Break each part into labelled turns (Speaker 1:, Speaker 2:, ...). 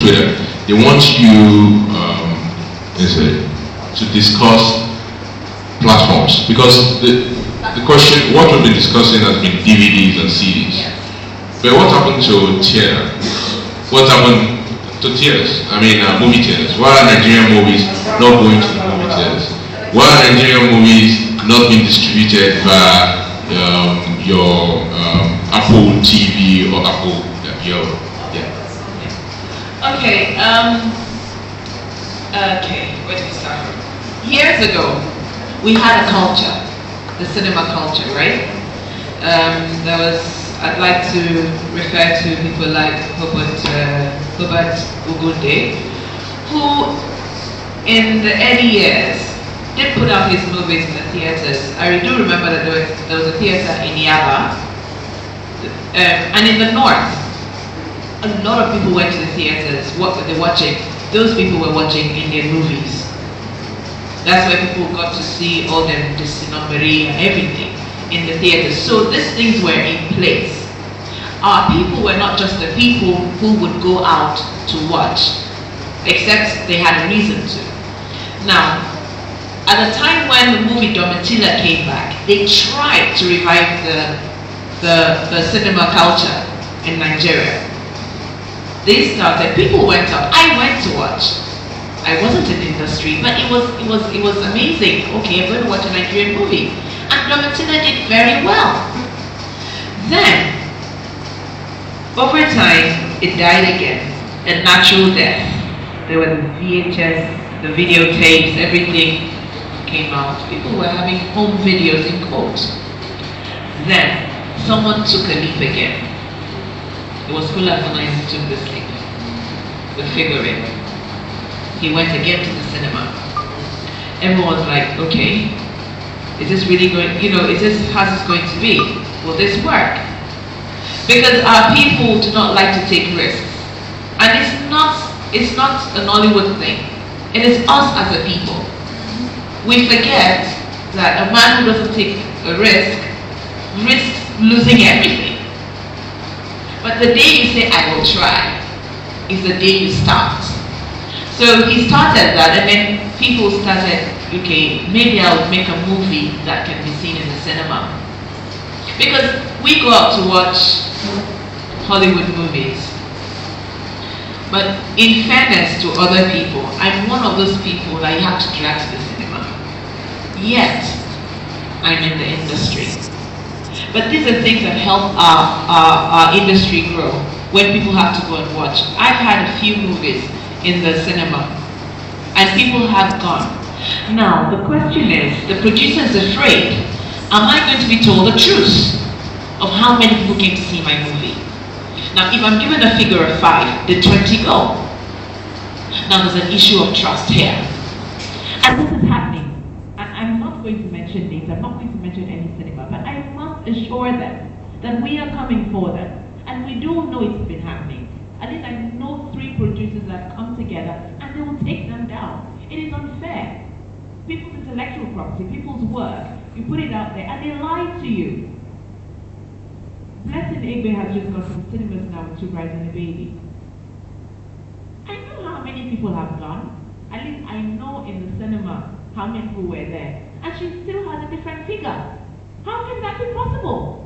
Speaker 1: Twitter, they want you to discuss platforms, because the question, what we've been discussing has been DVDs and CDs.
Speaker 2: Yes.
Speaker 1: But what happened to theater? What happened to theaters? I mean, movie theaters. Why are Nigerian movies not going to the movie theaters? Why are Nigerian movies not being distributed by your Apple TV or Apple?
Speaker 2: Okay. Where do we start from? Years ago, we had a culture, the cinema culture, right? There was. I'd like to refer to people like Hubert Ugunde, who in the early years did put out his movies in the theaters. I do remember that there was a theater in Yaba, and in the north, a lot of people went to the theaters. What were they watching? Those people were watching Indian movies. That's where people got to see all them Disney and everything in the theaters. So these things were in place. Our people were not just the people who would go out to watch, except they had a reason to. Now, at the time when the movie Domitila came back, they tried to revive the cinema culture in Nigeria. They started, people went out. I went to watch. I wasn't in the industry, but it was amazing. Okay, I'm going to watch a Nigerian movie. And Domitila did very well. Then, over time, it died again. A natural death. There were the VHS, the videotapes, everything came out. People were having home videos in quotes. Then, someone took a leap again. It was Kula Funai who took this leap. The figuring. He went again to the cinema. Everyone was like, okay, is this really going, how's this going to be? Will this work? Because our people do not like to take risks. And it's not a Nollywood thing. It is us as a people. We forget that a man who doesn't take a risk risks losing everything. But the day you say, I will try, is the day you start. So he started that, and then people started, okay, maybe I'll make a movie that can be seen in the cinema. Because we go out to watch Hollywood movies. But in fairness to other people, I'm one of those people that you have to drag to the cinema. Yet, I'm in the industry. But these are things that help our industry grow when people have to go and watch. I've had a few movies in the cinema, and people have gone. Now, the question is, the producer is afraid, am I going to be told the truth of how many people came to see my movie? Now, if I'm given a figure of 5, did 20 go? Now, there's an issue of trust here. And this is happening. And I'm not going to mention names, I'm not going to mention any cinema, but I must assure them that we are coming for them. And we do know it's been happening. I think I know 3 producers that come together and they will take them down. It is unfair. People's intellectual property, people's work, you put it out there and they lie to you. Blessing Egbe has just gone to the cinemas now with 2 Brides and a Baby. I know how many people have gone. At least I know in the cinema how many people were there. And she still has a different figure. How can that be possible?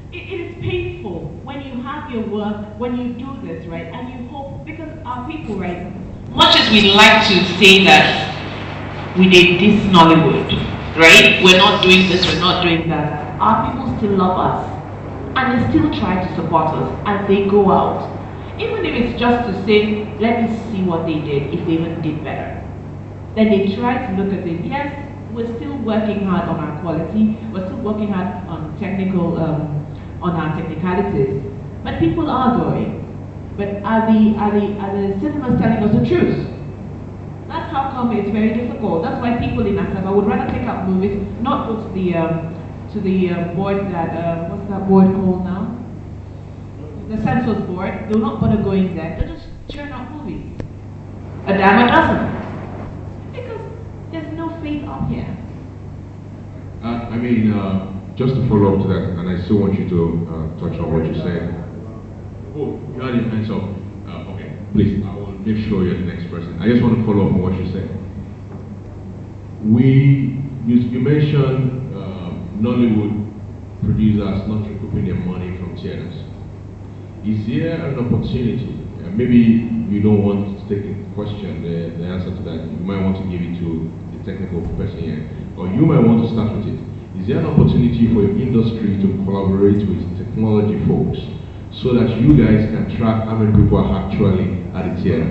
Speaker 2: It is painful when you have your work, when you do this, right, and you hope, because our people, right, much as we like to say that we did this Nollywood, right, we're not doing this, we're not doing that, our people still love us, and they still try to support us as they go out. Even if it's just to say, let me see what they did, if they even did better. Then they try to look at it. Yes, we're still working hard on our quality, we're still working hard on technical, on our technicalities, but people are going. But are the cinemas telling us the truth? That's how come it's very difficult. That's why people in Asaba would rather take out movies, not go to the board that what's that board called now? The Census Board. They will not bother going there. They just churn out movies, a dime a dozen, because there's no faith up here.
Speaker 1: I mean. Just to follow up to that, and I still want you to touch on what you said. Oh, you had your hands up. Okay, please, I will make sure you're the next person. I just want to follow up on what you said. You mentioned Nollywood producers not recouping their money from theaters. Is there an opportunity? Maybe you don't want to take the question, the answer to that. You might want to give it to the technical person here, or you might want to start with it. Is there an opportunity for your industry to collaborate with technology folks so that you guys can track how many people are actually at the theater?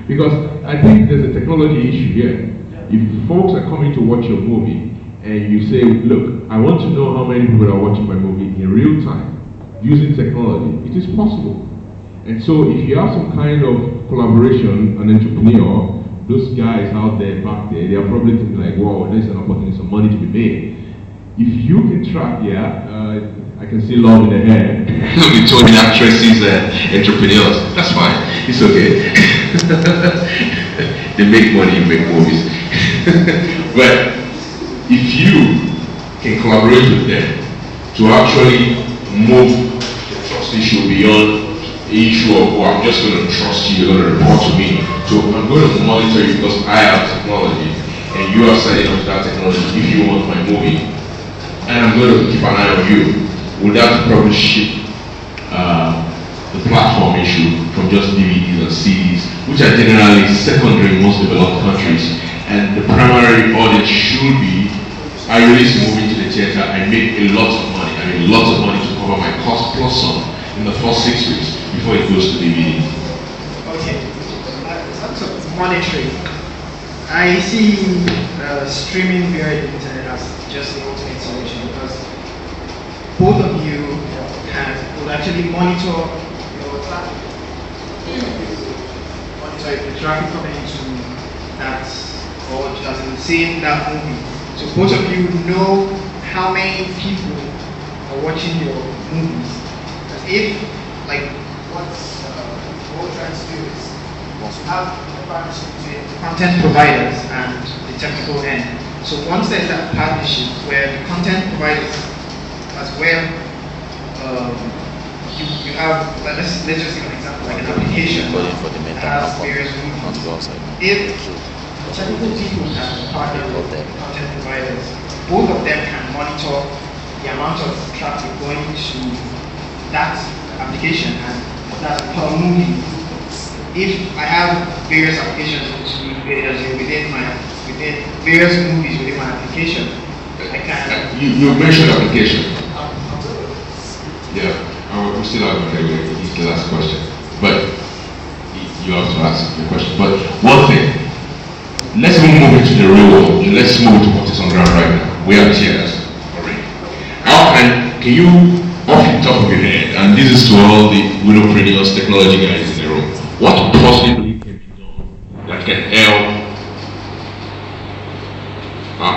Speaker 1: Because I think there's a technology issue here. If folks are coming to watch your movie and you say, look, I want to know how many people are watching my movie in real time using technology, it is possible. And so if you have some kind of collaboration, an entrepreneur, those guys out there back there, they are probably thinking like, wow, there's an opportunity, some money to be made. If you can track, I can see love in the hair. Between actresses and entrepreneurs, that's fine, it's okay. They make money, you make movies. But if you can collaborate with them to actually move the trust issue beyond the issue of, I'm just going to trust you, you're going to report to me. So I'm going to monitor you because I have technology and you are setting up that technology if you want my movie. And I'm going to keep an eye on you. Would that probably shift the platform issue from just DVDs and CDs, which are generally secondary in most developed countries, and the primary audience should be, I release a movie to the theater, I make a lot of money. I make lots of money to cover my cost plus some in the first 6 weeks before it goes to DVD.
Speaker 3: Okay, that's monetary. I see streaming via the internet as just the ultimate solution because both of you will actually monitor your traffic. Monitor if the traffic coming into that or just seeing that movie. So both of you know how many people are watching your movies. Because if, like, what we're trying to do is have a partnership between content providers and the technical end. So once there's that partnership where the content providers as well, you have, let's just give an example, like an application that has various movies. If technical people have partnered with content providers, both of them can monitor the amount of traffic going to that application and that per movie. If I have various applications within various movies within my application, I can.
Speaker 1: You mentioned application. Yeah, we still have it's the last question, but you have to ask the question. But one thing, let's move into the real world. Let's move to what is on ground right now. We have theaters already. How can you, off the top of your head, and this is to all the Wennovation technology guys in the room, what possibly can be done that can help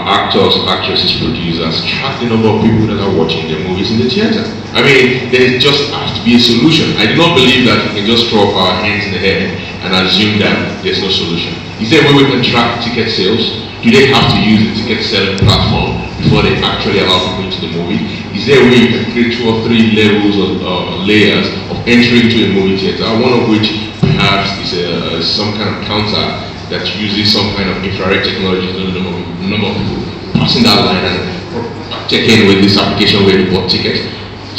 Speaker 1: actors, actresses, producers track the number of people that are watching their movies in the theater? I mean, there just has to be a solution. I do not believe that we can just throw up our hands in the air and assume that there's no solution. Is there a way we can track ticket sales? Do they have to use the ticket selling platform before they actually allow people into the movie? Is there a way you can create 2 or 3 levels or layers of entry into a movie theater, one of which perhaps is some kind of counter that uses some kind of infrared technology to know the number of people passing that line and checking with this application where they bought tickets?